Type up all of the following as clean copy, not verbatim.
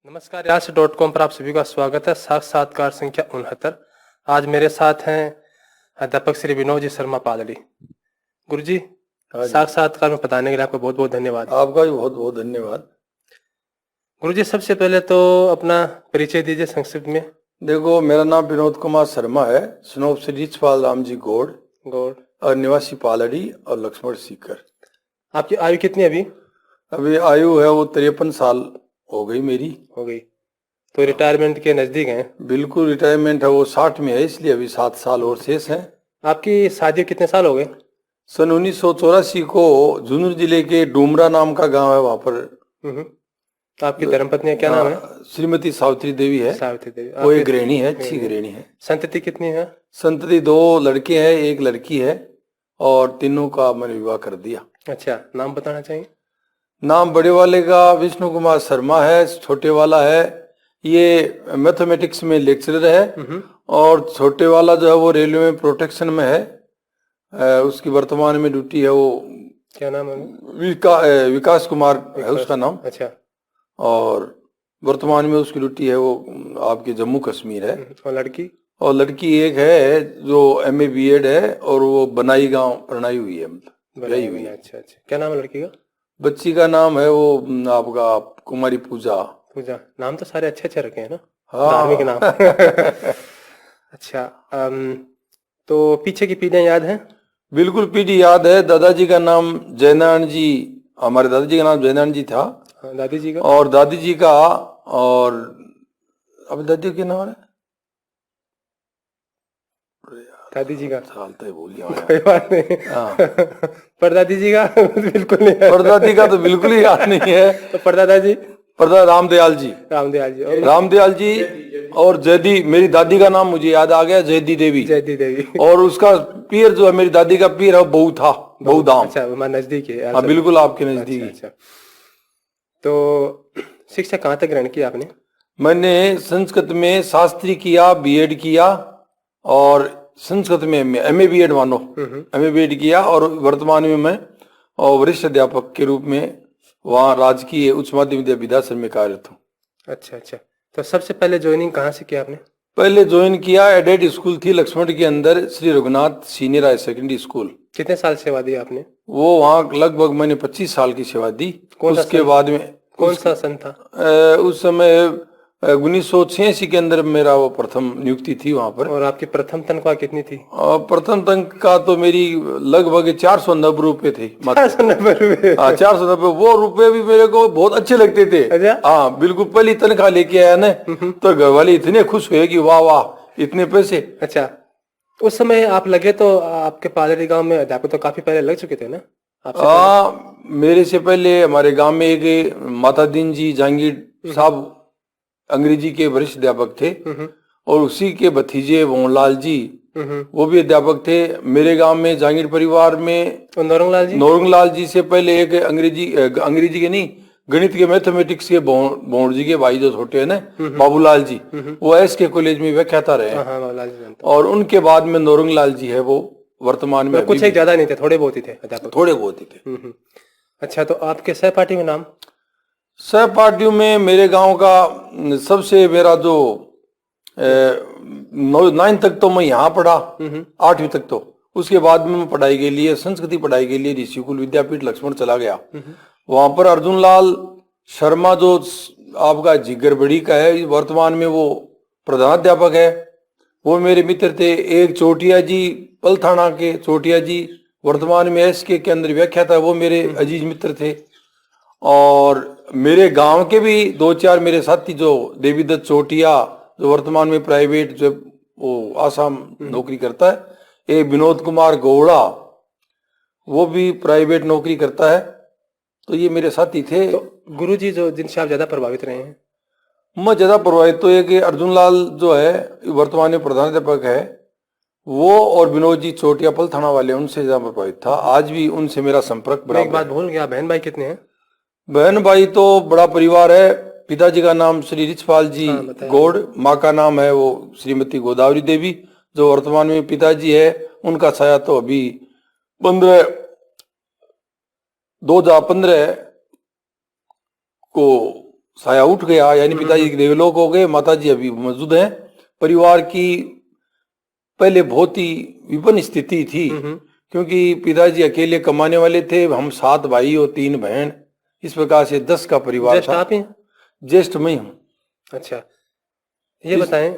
नमस्कार, यास.com पर आप सभी का स्वागत है। साक्षात्कार संख्या 69। आज मेरे साथ हैं अध्यापक श्री विनोद जी शर्मा पालड़ी। गुरुजी, साक्षात्कार में बताने के लिए आपका बहुत बहुत धन्यवाद। आपका भी बहुत बहुत धन्यवाद। गुरुजी, सबसे पहले तो अपना परिचय दीजिए संक्षिप्त में। देखो, मेरा नाम विनोद कुमार शर्मा है, स्नोप श्री रिचपाल राम जी गौड़ और निवासी पालड़ी और लक्ष्मण सीकर। आपकी आयु कितनी अभी? अभी आयु है वो 53 साल हो गई मेरी। हो गई तो रिटायरमेंट के नजदीक हैं? बिल्कुल रिटायरमेंट है, वो 60 में है, इसलिए अभी 7 साल और शेष हैं। आपकी शादी कितने साल हो गए? सन 1984 को झुंझुनू जिले के डूमरा नाम का गांव है, वहां पर। तो आपकी धर्मपत्नी क्या नाम है? श्रीमती सावित्री देवी है। सावित्री देवी। वो एक गृहिणी है, अच्छी गृहिणी है। संतति कितनी है? संतति 2 लड़के हैं, एक लड़की है और तीनों का मैंने विवाह कर दिया। अच्छा, नाम बताना चाहिए? नाम बड़े वाले का विष्णु कुमार शर्मा है, छोटे वाला है ये मैथमेटिक्स में लेक्चरर है और छोटे वाला जो है वो रेलवे में प्रोटेक्शन में है। उसकी वर्तमान में ड्यूटी है। वो क्या नाम है? विकास कुमार है उसका नाम। अच्छा। और वर्तमान में उसकी ड्यूटी है वो आपके जम्मू कश्मीर है। और लड़की? और लड़की एक है जो MA B.Ed है और वो बनाई गांव प्रणाई हुई है, मतलब गई हुई है। अच्छा अच्छा, क्या नाम है लड़की का? बच्ची का नाम है वो आपका कुमारी पूजा। पूजा। नाम तो सारे अच्छे अच्छे रखे हैं ना, हाँ। धार्मिक नाम। अच्छा, तो पीछे की पीढ़ियां याद हैं? बिल्कुल पीढ़ी याद है। दादाजी का नाम जयनारायण जी, हमारे दादाजी का नाम जयनारायण जी था। दादी जी का? और दादी जी का, और अब दादी के नाम है दादी जी का सालता ही भूल गया। कोई बात नहीं। परदादी जी का? बिल्कुल नहीं। परदादी का तो बिल्कुल ही याद नहीं है। तो परदादा जी? परदा रामदयाल जी। रामदयाल जी। और रामदयाल जी और जयदी, मेरी दादी का नाम मुझे याद आ गया, जयदी देवी। जयदी देवी। और उसका पीर जो है, मेरी दादी का पीर है, बहु था, बहु धाम। अच्छा, हमारे नजदीक है। हाँ, बिल्कुल आपके नजदीक। अच्छा। तो शिक्षा कहाँ तक ग्रहण की आपने? मैंने संस्कृत में शास्त्री किया, B.Ed किया और संस्कृत में MA B.Ed मानो, MA B.Ed किया और वर्तमान में मैं वरिष्ठ अध्यापक के रूप में वहाँ राजकीय उच्च माध्यमिक विद्यालय में कार्यरत हूँ। अच्छा अच्छा, तो सबसे पहले ज्वाइनिंग कहाँ से किया आपने? पहले ज्वाइन किया एडेड स्कूल थी लक्ष्मण के अंदर, Shri Raghunath Senior Higher Secondary School. कितने साल सेवा दी आपने? वो वहाँ लगभग मैंने 25 साल की सेवा दी। उसके बाद में कौन सा सन था? उस समय 1986 के अंदर मेरा वो प्रथम नियुक्ति थी वहां पर। और आपकी प्रथम तनख्वाह कितनी थी? प्रथम तनख्वाह तो मेरी लगभग 490 रुपए थी। 490 रुपए? 490। वो रुपए भी मेरे को बहुत अच्छे लगते थे। हाँ, बिल्कुल। पहली तनख्वाह लेके आया ना तो घर वाले इतने खुश हुए कि वाह वाह, इतने पैसे। अच्छा, उस समय आप लगे तो आपके पालड़ी गांव में अध्यापक तो काफी पहले लग चुके थे ना? मेरे से पहले हमारे गांव में एक माता दीन जी जहांगीर साहब अंग्रेजी के वरिष्ठ अध्यापक थे और उसी के भतीजे मोहनलाल जी वो भी अध्यापक थे। मेरे गांव में जहांगीर परिवार में नौरंगलाल जी से पहले एक अंग्रेजी के नहीं, गणित के मैथमेटिक्स के बोंड जी के भाई जो छोटे हैं ना, बाबूलाल जी, वो SK कॉलेज में व्याख्याता रहे। और उनके बाद में नौरंगलाल जी है, वो वर्तमान में कुछ एक ज्यादा नहीं थे, थोड़े बहुत ही थे अध्यापक। थोड़े बहुत ही थे। अच्छा, तो आपके सहपाठी में नाम? सहपाठियों में मेरे गांव का सबसे, मेरा जो 9 तक तो मैं यहाँ पढ़ा, 8वीं तक तो। उसके बाद में मैं पढ़ाई के लिए, संस्कृति पढ़ाई के लिए ऋषिकुल विद्यापीठ लक्ष्मण चला गया। वहां पर अर्जुन लाल शर्मा जो आपका जिगरबड़ी का है, वर्तमान में वो प्रधानाध्यापक है, वो मेरे मित्र थे। एक चोटिया जी, पलथाना के चोटिया जी, वर्तमान में SK के अंदर व्याख्याता है, वो मेरे अजीज मित्र थे। और मेरे गांव के भी 2-4 मेरे साथी, जो देवीदत्त चोटिया जो वर्तमान में प्राइवेट जो वो आसाम नौकरी करता है, एक विनोद कुमार गौड़ा वो भी प्राइवेट नौकरी करता है। तो ये मेरे साथी थे। तो गुरुजी जो जिनसे आप ज्यादा प्रभावित रहे हैं? मैं ज्यादा प्रभावित तो एक अर्जुन लाल जो है वर्तमान में प्रधानाध्यापक है, वो और विनोद जी चोटिया पलथाना वाले, उनसे ज्यादा प्रभावित था। आज भी उनसे मेरा संपर्क बराबर। एक बात भूल गया, बहन भाई कितने हैं? बहन भाई तो बड़ा परिवार है। पिताजी का नाम श्री रिचपाल जी गौड़, माँ का नाम है वो श्रीमती गोदावरी देवी, जो वर्तमान में पिताजी है। उनका साया तो अभी 2015 को साया उठ गया, यानी पिताजी के देवलोक हो गए, माताजी अभी मौजूद हैं। परिवार की पहले बहुत ही विपन्न स्थिति थी, क्योंकि पिताजी अकेले कमाने वाले थे, हम 7 भाई और 3 बहन, इस प्रकार से 10 का परिवार ज्येष्ठ था। आप ही हैं? ज्येष्ठ मैं हूँ। अच्छा, ये बताएं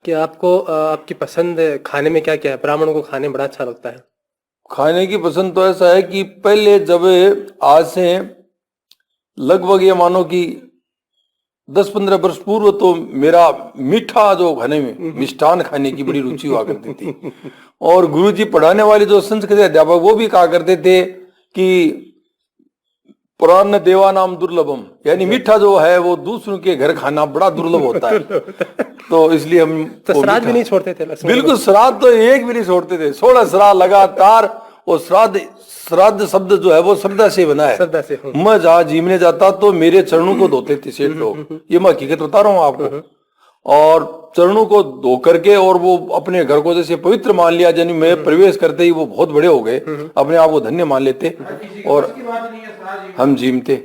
कि आपको आपकी पसंद खाने में क्या क्या है? ब्राह्मणों को खाने में बड़ा अच्छा लगता है। खाने की पसंद तो ऐसा है कि पहले जब आज से लगभग ये मानो कि 10-15 वर्ष पूर्व तो मेरा मीठा जो खाने में मिष्ठान खाने की बड़ी रुचि हुआ करती थी। और गुरुजी पढ़ाने वाले जो संस्कृत अध्यापक वो भी कहा करते थे कि पुराण देवा नाम दुर्लभम, यानी मीठा जो है वो दूसरों के घर खाना बड़ा दुर्लभ होता है। तो इसलिए हम तो श्राद्ध भी नहीं छोड़ते थे लक्ष्मण? बिल्कुल, श्राद्ध तो एक भी नहीं छोड़ते थे, 16 श्राद्ध लगातार। और श्राद्ध शब्द जो है वो श्रद्धा से बना है। श्रद्धा से। मैं जहाँ जीवने जाता तो मेरे चरणों को धोते थे सेठ लोग, ये मैं हकीकत बता रहा हूँ आपको। और चरणों को धो करके और वो अपने घर को जैसे पवित्र मान लिया, यानी मैं प्रवेश करते ही वो बहुत बड़े हो गए, अपने आप को धन्य मान लेते और हम जीमते।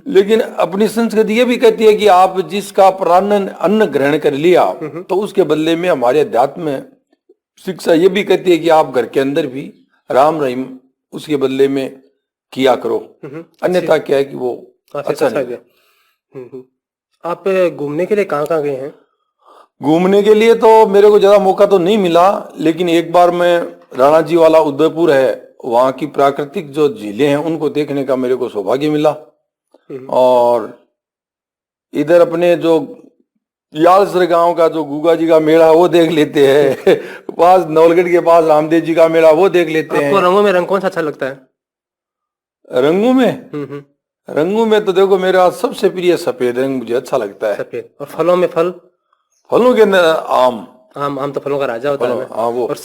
लेकिन अपनी संस्कृति ये भी कहती है कि आप जिसका प्राणन अन्न ग्रहण कर लिया तो उसके बदले में हमारे अध्यात्म में शिक्षा ये भी कहती है कि आप घर के अंदर भी राम रहीम उसके बदले में किया करो, अन्यथा क्या है कि वो अच्छा नहीं है। आप घूमने के लिए कहाँ कहाँ गए हैं? घूमने के लिए तो मेरे को ज्यादा मौका तो नहीं मिला, लेकिन एक बार मैं राणा जी वाला उदयपुर है, वहाँ की प्राकृतिक जो झीलें हैं उनको देखने का मेरे को सौभाग्य मिला। और इधर अपने जो यालसर गांव का जो गुगा जी का मेला वो देख लेते हैं, पास नवलगढ़ के पास रामदेव जी का मेला वो देख लेते हैं। आपको रंगों में रंग कौन सा अच्छा लगता है? रंगों में रंगों में तो देखो मेरा सबसे प्रिय सफेद रंग मुझे अच्छा लगता है। सफेद। और फलों में फलों के अंदर आम तो फलों का राजा होता है। हाँ वो। और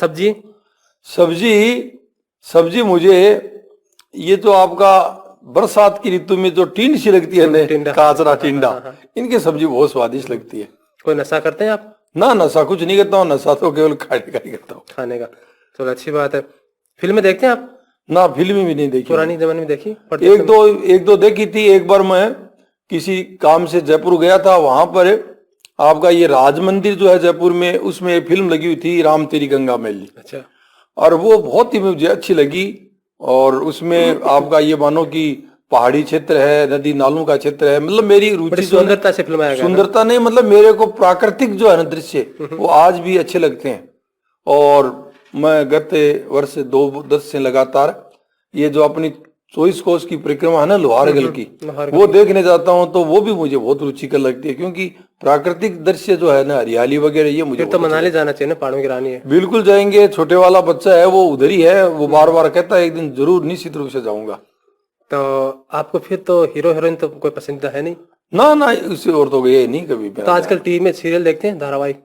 सब्जी मुझे ये जो आपका बरसात की ऋतु में जो टींड सी लगती है, काचरा टिंडा, इनकी सब्जी बहुत स्वादिष्ट लगती है। कोई नशा करते हैं आप? ना, नशा कुछ नहीं करता हूँ, नशा तो केवल खाने का ही करता हूँ। खाने का, चलो अच्छी बात है। फिल्में देखते हैं आप? ना, फिल्म भी नहीं देखी। पुरानी जमाने में देखी? एक दो देखी थी। एक बार मैं किसी काम से जयपुर गया था, वहां पर आपका ये राज मंदिर जो है जयपुर में, उसमें एक फिल्म लगी हुई थी राम तेरी गंगा मैली। अच्छा। और वो बहुत ही मुझे अच्छी लगी। और उसमें आपका ये मानो कि पहाड़ी क्षेत्र है, नदी नालों का क्षेत्र है, मतलब मेरी रुचि सुंदरता से फिल्माया गया। सुंदरता नहीं, मतलब मेरे को प्राकृतिक जो है ना दृश्य वो आज भी अच्छे लगते हैं। और मैं गत वर्ष 2 से लगातार ये जो अपनी 24 कोस की परिक्रमा है ना लोहारगढ़ की, वो देखने जाता हूँ तो वो भी मुझे बहुत रुचिकर लगती है, क्योंकि प्राकृतिक दृश्य जो है ना, हरियाली वगैरह, ये मुझे तो मनाली जाना चाहिए ना, पहाड़ों की रानी है। बिल्कुल जाएंगे। छोटे वाला बच्चा है वो उधर ही है, वो बार बार कहता है एक दिन जरूर निश्चित रूप से जाऊंगा। तो आपको फिर तो हीरो हीरोइन तो कोई पसंदीदा है नहीं? ना, इससे और तो गए नहीं कभी। तो आजकल टीवी में सीरियल देखते हैं, धारावाहिक?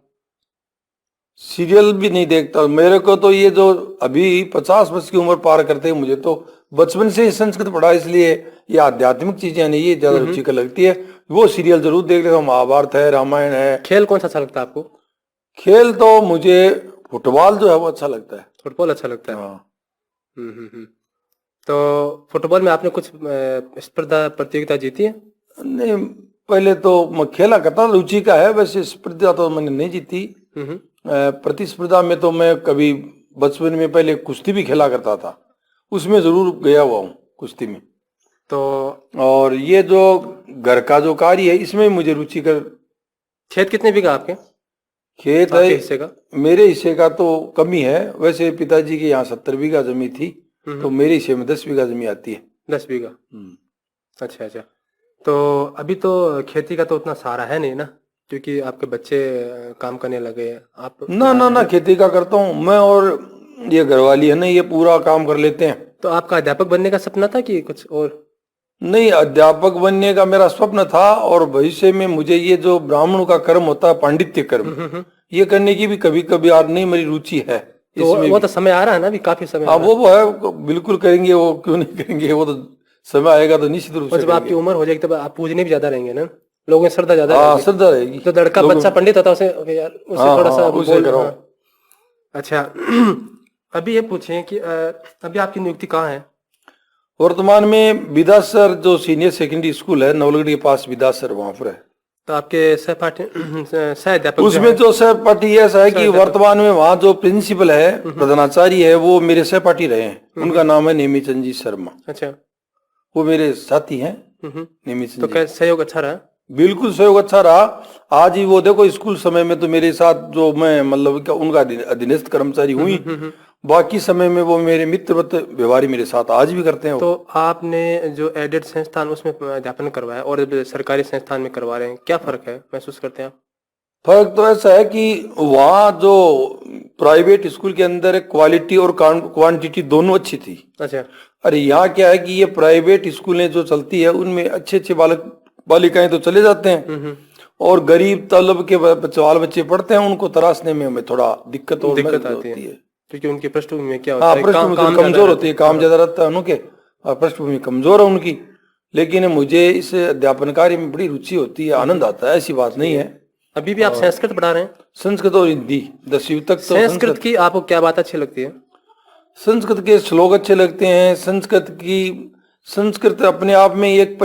सीरियल भी नहीं देखता मेरे को तो ये जो अभी 50 वर्ष की उम्र पार करते हैं, मुझे तो बचपन से ही संस्कृत पढ़ा, इसलिए ये आध्यात्मिक चीजें नहीं, ये ज्यादा रुचिकर लगती है। वो सीरियल जरूर देख लेता हूँ, महाभारत है, रामायण है। खेल कौन सा अच्छा लगता है आपको? खेल तो मुझे फुटबॉल जो है वो अच्छा लगता है। फुटबॉल अच्छा लगता है? हाँ। तो फुटबॉल में आपने कुछ स्पर्धा प्रतियोगिता जीती है? नहीं, पहले तो मैं खेला करता, रुचि का है, वैसे स्पर्धा तो मैंने नहीं जीती। प्रतिस्पर्धा में तो मैं कभी बचपन में पहले कुश्ती भी खेला करता था, उसमें जरूर गया हुआ हूँ कुश्ती में। तो और ये जो घर का जो कार्य है इसमें मुझे रुचि कर। खेत कितने बीघा आपके? खेत आपके है हिस्से का? मेरे हिस्से का तो कमी है, वैसे पिताजी के यहाँ 70 बीघा जमीन थी, तो मेरे हिस्से में 10 बीघा जमीन आती है। 10 बीघा। अच्छा। तो अभी तो खेती का तो उतना सारा है नहीं ना, क्योंकि आपके बच्चे काम करने लगे हैं। आप? ना, खेती का करता हूँ मैं, और ये घरवाली है ना, ये पूरा काम कर लेते हैं। तो आपका अध्यापक बनने का सपना था कि कुछ और? नहीं, अध्यापक बनने का मेरा स्वप्न था, और भविष्य में मुझे ये जो ब्राह्मणों का कर्म होता है, पांडित्य कर्म, ये करने की भी कभी कभी नहीं मेरी रुचि है। तो वो तो समय आ रहा है ना, अभी काफी समय। हाँ, वो है, बिल्कुल करेंगे, वो क्यों नहीं करेंगे, वो तो समय आएगा तो निश्चित रूप से। जब आपकी उम्र हो जाएगी तब आप पूजने भी ज्यादा रहेंगे ना, लोगों में श्रद्धा ज्यादा रहेगी। श्रद्धा रहेगी। तो लड़का बच्चा पंडित होता है उसे यार उसे थोड़ा सा उसे करो। अच्छा। अभी ये पूछें कि अभी आपकी नियुक्ति कहाँ है? वर्तमान में विद्यासर जो सीनियर सेकेंडरी स्कूल है नवलगढ़ के पास, विद्यासर वहां पर है। तो आपके सहपाठी सहाध्यापक उसमें जो सहपाठी ऐसा है कि वर्तमान में वहाँ जो प्रिंसिपल है, प्रधानाचार्य है, वो मेरे सहपाठी रहे हैं। उनका नाम है नेमीचंद जी शर्मा। अच्छा, वो मेरे साथी हैं नेमीचंद तो जी। कैसे सहयोग अच्छा रहा? बिल्कुल सहयोग अच्छा रहा। आज ही वो देखो स्कूल समय में तो मेरे साथ जो मैं मतलब उनका अधीनस्थ कर्मचारी हुई, बाकी समय में वो मेरे मित्रवत व्यवहार मेरे साथ आज भी करते हैं। तो आपने जो एडेड संस्थान उसमें अध्यापन करवाया और सरकारी संस्थान में करवा रहे हैं, क्या फर्क है महसूस करते हैं आप? फर्क तो ऐसा है कि वहाँ जो प्राइवेट स्कूल के अंदर क्वालिटी और क्वांटिटी दोनों अच्छी थी। अच्छा। अरे यहाँ क्या है कि ये प्राइवेट स्कूलें जो चलती है उनमें अच्छे अच्छे बालक बालिकाएं तो चले जाते हैं और गरीब तलब के बाल बच्चे पढ़ते हैं, उनको तराशने में हमें थोड़ा दिक्कत आती है क्योंकि उनकी पृष्ठभूमि में क्या होता हाँ, है, पृष्ठभूमि कमजोर होती है, काम ज्यादा रहता है उनके और पृष्ठभूमि कमजोर है उनकी। लेकिन मुझे इस अध्यापन कार्य में बड़ी रुचि होती है, आनंद आता है, ऐसी बात नहीं है। अभी भी आप संस्कृत पढ़ा रहे हैं? संस्कृत और हिंदी 10वीं तक। तो संस्कृत की आपको क्या बात अच्छी लगती है? संस्कृत के श्लोक अच्छे लगते हैं। संस्कृत अपने आप में एक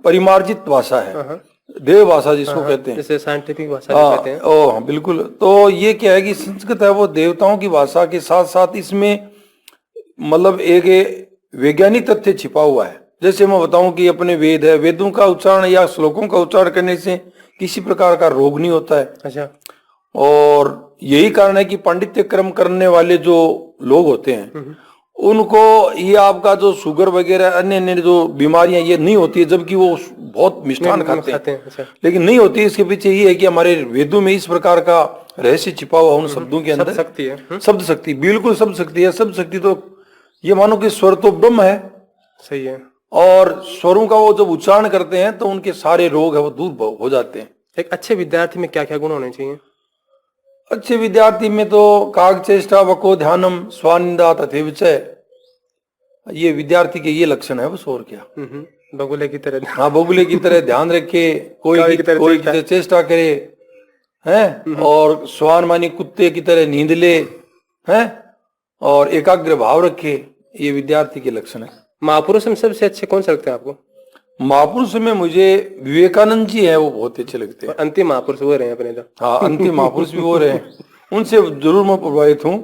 परिमार्जित भाषा है, देव भाषा जिसको कहते हैं, जैसे साइंटिफिक भाषा कहते हैं। हाँ बिल्कुल। तो ये क्या है कि संस्कृत है वो देवताओं की भाषा के साथ साथ इसमें मतलब एक वैज्ञानिक तथ्य छिपा हुआ है। जैसे मैं बताऊं कि अपने वेद है, वेदों का उच्चारण या श्लोकों का उच्चारण करने से किसी प्रकार का रोग नहीं होता है। अच्छा। और यही कारण है कि पांडित्य कर्म करने वाले जो लोग होते हैं उनको ये आपका जो शुगर वगैरह अन्य अन्य जो बीमारियां ये नहीं होती है, जबकि वो बहुत मिष्ठान खाते हैं। अच्छा। लेकिन नहीं होती। इसके पीछे ये है कि हमारे वेदों में इस प्रकार का रहस्य छिपा हुआ उन शब्दों के अंदर। शक्ति है। शब्द शक्ति, बिल्कुल शब्द शक्ति है। शब्द शक्ति तो ये मानो कि स्वर तो ब्रह्म है। सही है। और स्वरों का वो जब उच्चारण करते हैं तो उनके सारे रोग है वो दूर हो जाते हैं। एक अच्छे विद्यार्थी में क्या क्या गुण होने चाहिए? अच्छे विद्यार्थी में तो काग चेष्टा वको ध्यानम स्वानिंदा तथैव च, ये विद्यार्थी के ये लक्षण है बस, और क्या। बगुले की तरह। हाँ, बगुले की तरह ध्यान रखे, कोई की चेष्टा करे हैं, और स्वान मानी कुत्ते की तरह नींद ले हैं, और एकाग्र भाव रखे। ये विद्यार्थी के लक्षण है। महापुरुष में सबसे अच्छे कौन से लगते हैं आपको? महापुरुष में मुझे विवेकानंद जी है, वो बहुत अच्छे लगते हैं। अंतिम महापुरुष वो रहे अपने तो। हाँ, अंतिम महापुरुष भी वो रहे। उनसे जरूर मैं प्रभावित हूँ।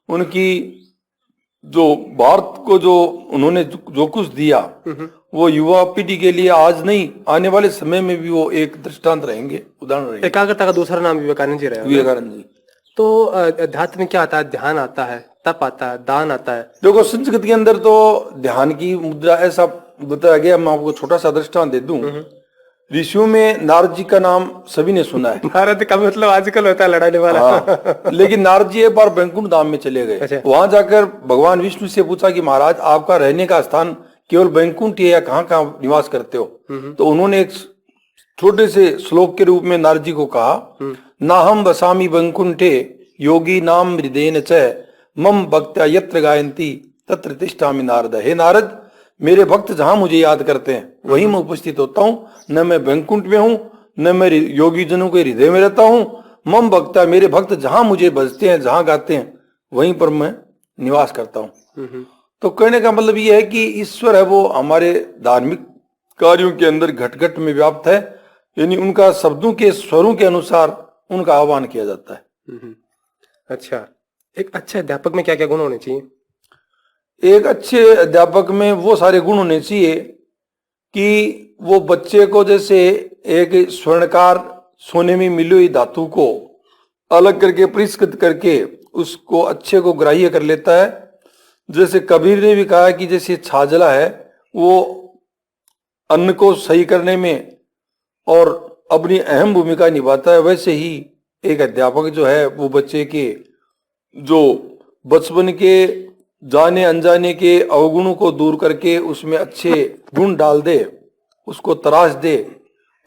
उनकी जो भारत को जो उन्होंने जो कुछ दिया वो युवा पीढ़ी के लिए आज नहीं आने वाले समय में भी वो एक दृष्टांत रहेंगे, उदाहरण रहेंगे। एकाग्रता का दूसरा नाम विवेकानंद जी रहे। विवेकानंद जी। तो अध्यात्म में क्या आता है? ध्यान आता है, तप आता है, दान आता है। देखो संस्कृत के अंदर तो ध्यान की मुद्रा ऐसा बताया गया। मैं आपको छोटा सा दृष्टांत दे दूं। ऋषियों में नारद जी का नाम सभी ने सुना है। नारद का मतलब आजकल होता है लड़ाने वाला। हाँ, लेकिन नारद जी एक बार वैकुंठ धाम में चले गए। अच्छा। वहां जाकर भगवान विष्णु से पूछा कि महाराज आपका रहने का स्थान केवल वैकुंठ है या कहाँ कहाँ निवास करते हो? तो उन्होंने एक छोटे से श्लोक के रूप में नारद जी को कहा, ना हम वसामी वैकुंठे योगी नाम हृदयेन च मम भक्त्या यत्र गायन्ति तत्र तिष्ठामि नारद। हे नारद, मेरे भक्त जहां मुझे याद करते हैं वहीं मैं उपस्थित होता हूँ। न मैं वैकुंठ में हूँ न मैं योगी जनों के हृदय में रहता हूँ। मम भक्ता, मेरे भक्त जहां मुझे बजते हैं, जहां गाते हैं, वहीं पर मैं निवास करता हूँ। तो कहने का मतलब ये है कि ईश्वर है वो हमारे धार्मिक कार्यों के अंदर घट घट में व्याप्त है, यानी उनका शब्दों के स्वरों के अनुसार उनका आह्वान किया जाता है। अच्छा, एक अच्छे अध्यापक में क्या क्या गुण होने चाहिए? एक अच्छे अध्यापक में वो सारे गुण होने चाहिए कि वो बच्चे को जैसे एक स्वर्णकार सोने में मिली हुई धातु को अलग करके परिष्कृत करके उसको अच्छे को ग्राह्य कर लेता है। जैसे कबीर ने भी कहा कि जैसे छाजला है वो अन्न को सही करने में और अपनी अहम भूमिका निभाता है, वैसे ही एक अध्यापक जो है वो बच्चे के जो बचपन के जाने अनजाने के अवगुणों को दूर करके उसमें अच्छे गुण डाल दे, उसको तराश दे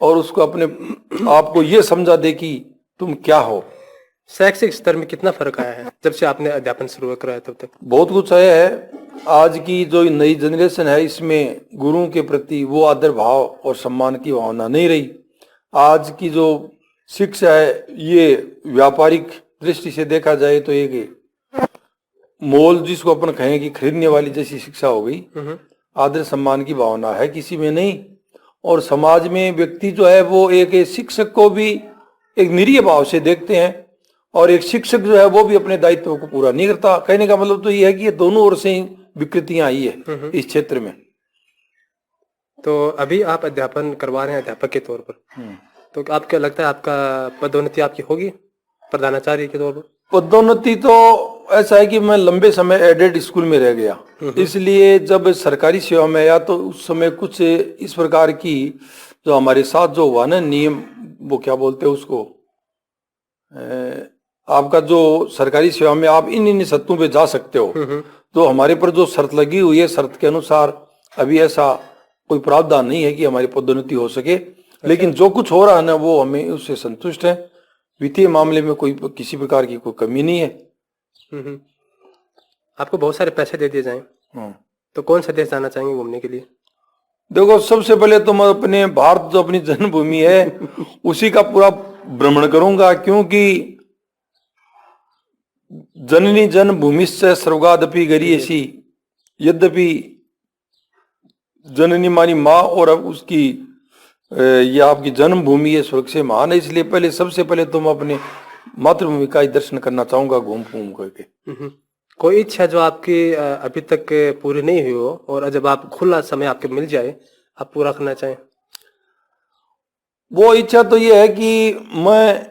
और उसको अपने आप को ये समझा दे कि तुम क्या हो। शैक्षिक स्तर में कितना फर्क आया है जब से आपने अध्यापन शुरू कराया तब तक? बहुत कुछ आया है। आज की जो नई जनरेशन है इसमें गुरुओं के प्रति वो आदर भाव और सम्मान की भावना नहीं रही। आज की जो शिक्षा है ये व्यापारिक दृष्टि से देखा जाए तो एक मोल जिसको अपन कहें कि खरीदने वाली जैसी शिक्षा हो गई। आदर सम्मान की भावना है किसी में नहीं। और समाज में व्यक्ति जो है वो एक शिक्षक को भी एक निरीह भाव से देखते हैं, और एक शिक्षक जो है वो भी अपने दायित्व को पूरा नहीं करता। कहने का मतलब तो ये है कि ये दोनों ओर से विकृतियां आई है इस क्षेत्र में। तो अभी आप अध्यापन करवा रहे हैं अध्यापक के तौर पर, तो आप क्या लगता है आपका पदोन्नति आपकी होगी प्रधानाचार्य के तौर पर? पदोन्नति तो ऐसा है कि मैं लंबे समय एडेड स्कूल में रह गया, इसलिए जब सरकारी सेवा में आया तो उस समय कुछ इस प्रकार की जो हमारे साथ जो हुआ ना नियम, वो क्या बोलते हैं उसको, आपका जो सरकारी सेवा में आप इन शर्तों पे जा सकते हो, तो हमारे पर जो शर्त लगी हुई है शर्त के अनुसार अभी ऐसा कोई प्रावधान नहीं है कि हमारी पदोन्नति हो सके। लेकिन जो कुछ हो रहा है ना वो हमें उससे संतुष्ट है। वित्तीय मामले में कोई किसी प्रकार की कोई कमी नहीं है। आपको बहुत सारे पैसे दे दिए जाएं, तो कौन सा देश जाना चाहेंगे घूमने के लिए? देखो, सबसे पहले तो मैं अपने भारत जो अपनी जन्मभूमि है उसी का पूरा भ्रमण करूंगा, क्योंकि जननी जन्मभूमिश्च स्वर्गादपि गरीयसी, यद्यपि जननी मानी माँ और अब उसकी ये आपकी जन्मभूमि है स्वर्ग से महान है, इसलिए पहले सबसे पहले तो मैं अपने मातृभूमि का ही दर्शन करना चाहूंगा घूम घूम करके। कोई इच्छा जो आपकी अभी तक पूरी नहीं हुई हो और जब आप खुला समय आपके मिल जाए आप पूरा करना चाहें? वो इच्छा तो ये है कि मैं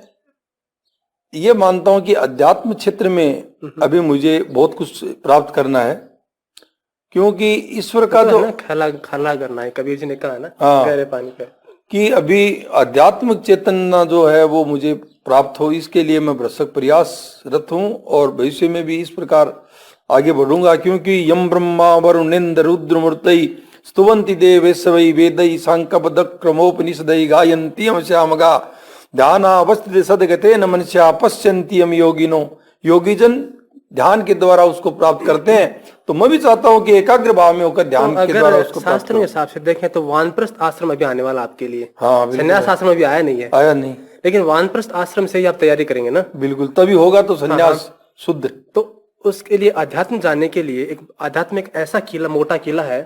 ये मानता हूं कि अध्यात्म क्षेत्र में अभी मुझे बहुत कुछ प्राप्त करना है, क्योंकि ईश्वर का जो खला करना है, कबीर जी ने कहा ना, गहरे पानी पे, कि अभी आध्यात्मिक चेतना जो है वो मुझे प्राप्त हो, इसके लिए मैं भरसक प्रयासरत हूँ और भविष्य में भी इस प्रकार आगे बढ़ूंगा। क्योंकि यम ब्रह्मा वरुणेन्द्र रुद्र मूर्तई स्तुवंति देवेशवै वेदै सांकपद क्रमोपनिषदै गायन्ति श्यामगा ध्यानावस्थित सदगते न मनुष्या पश्यन्ति हम योगिनो। योगीजन ध्यान के द्वारा उसको प्राप्त करते हैं, तो मैं भी चाहता हूँ कि एकाग्र भाव में होकर ध्यान के द्वारा उसको प्राप्त शास्त्र के हिसाब से देखें तो वानप्रस्थ आश्रम अभी आने वाला आपके लिए। हाँ, संन्यास आश्रम अभी आया नहीं है, आया नहीं, लेकिन वानप्रस्थ आश्रम से ही आप तैयारी करेंगे ना? बिल्कुल, तभी होगा तो संन्यास शुद्ध। तो उसके लिए अध्यात्म जानने के लिए एक अध्यात्म एक ऐसा किला, मोटा किला है,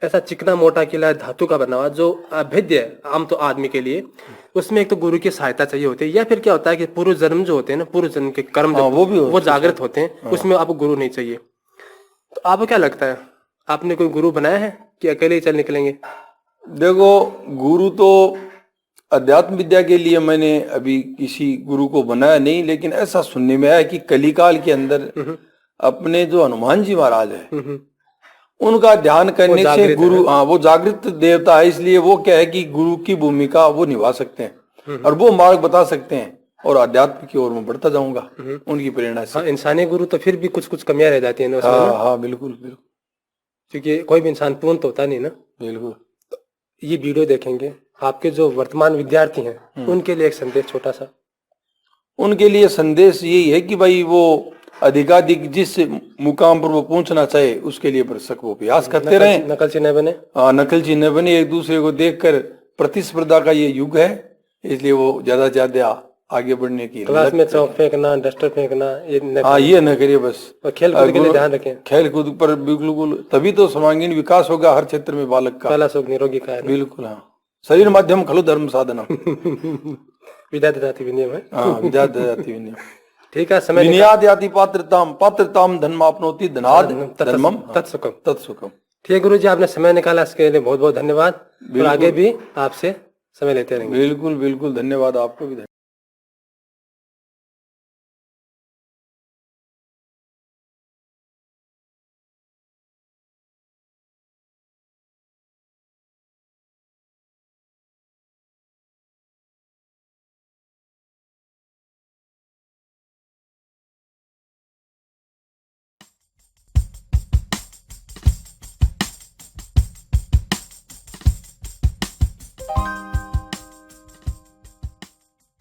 ऐसा चिकना मोटा किला है धातु का बना हुआ जो अभेद्य है आम तो आदमी के लिए। उसमें एक तो गुरु की सहायता चाहिए होती है, या फिर क्या होता है कि पूर्व जन्म जो होते हैं ना, पूर्व जन्म के कर्म वो जागृत होते हैं, उसमें आपको गुरु नहीं चाहिए। तो आपको क्या लगता है, आपने कोई गुरु बनाया है कि अकेले ही चल निकलेंगे? देखो, गुरु तो अध्यात्म विद्या के लिए मैंने अभी किसी गुरु को बनाया नहीं, लेकिन ऐसा सुनने में आया कि कलिकाल के अंदर अपने जो हनुमान जी महाराज है उनका ध्यान करने से गुरु, हाँ, वो जागृत देवता है, इसलिए वो क्या है कि गुरु की भूमिका वो निभा सकते हैं और वो मार्ग बता सकते हैं, और अध्यात्म की ओर में बढ़ता जाऊंगा उनकी प्रेरणा से। इंसानी गुरु तो फिर भी कुछ कमियां रह जाती है ना? हाँ, बिल्कुल बिल्कुल, क्योंकि कोई भी इंसान पूर्ण तो होता नहीं ना। बिल्कुल। ये वीडियो देखेंगे आपके जो वर्तमान विद्यार्थी हैं उनके लिए एक संदेश छोटा सा। उनके लिए संदेश यही है कि भाई वो अधिकाधिक जिस मुकाम पर वो पहुंचना चाहे उसके लिए भरसक वो प्रयास करते रहे, नकलची न बने। हाँ, नकलची न बने। एक दूसरे को देखकर प्रतिस्पर्धा का ये युग है, इसलिए वो ज्यादा से ज्यादा आगे बढ़ने की, क्लास में चौक फेंकना, डस्टर फेंकना, ये न करिए बस। और खेल कूद के लिए ध्यान रखें, खेल कूद पर बिल्कुल, तभी तो सर्वांगीण विकास होगा हर क्षेत्र में बालक का। पहला सुख निरोगी का है। बिल्कुल, हाँ, शरीर माध्यम खलु धर्म साधना। विद्यार्थी जाति विनियम है। हाँ, विद्यार्थी जाति विनियम। ठीक है, समय विनयाद याति पात्रताम धर्माप्नोति धनाद धर्मम तत्सुखम। ठीक है गुरु जी, आपने समय निकाला, इसके लिए बहुत बहुत धन्यवाद। और आगे भी आपसे समय लेते रहेंगे। बिल्कुल बिल्कुल, धन्यवाद आपको भी।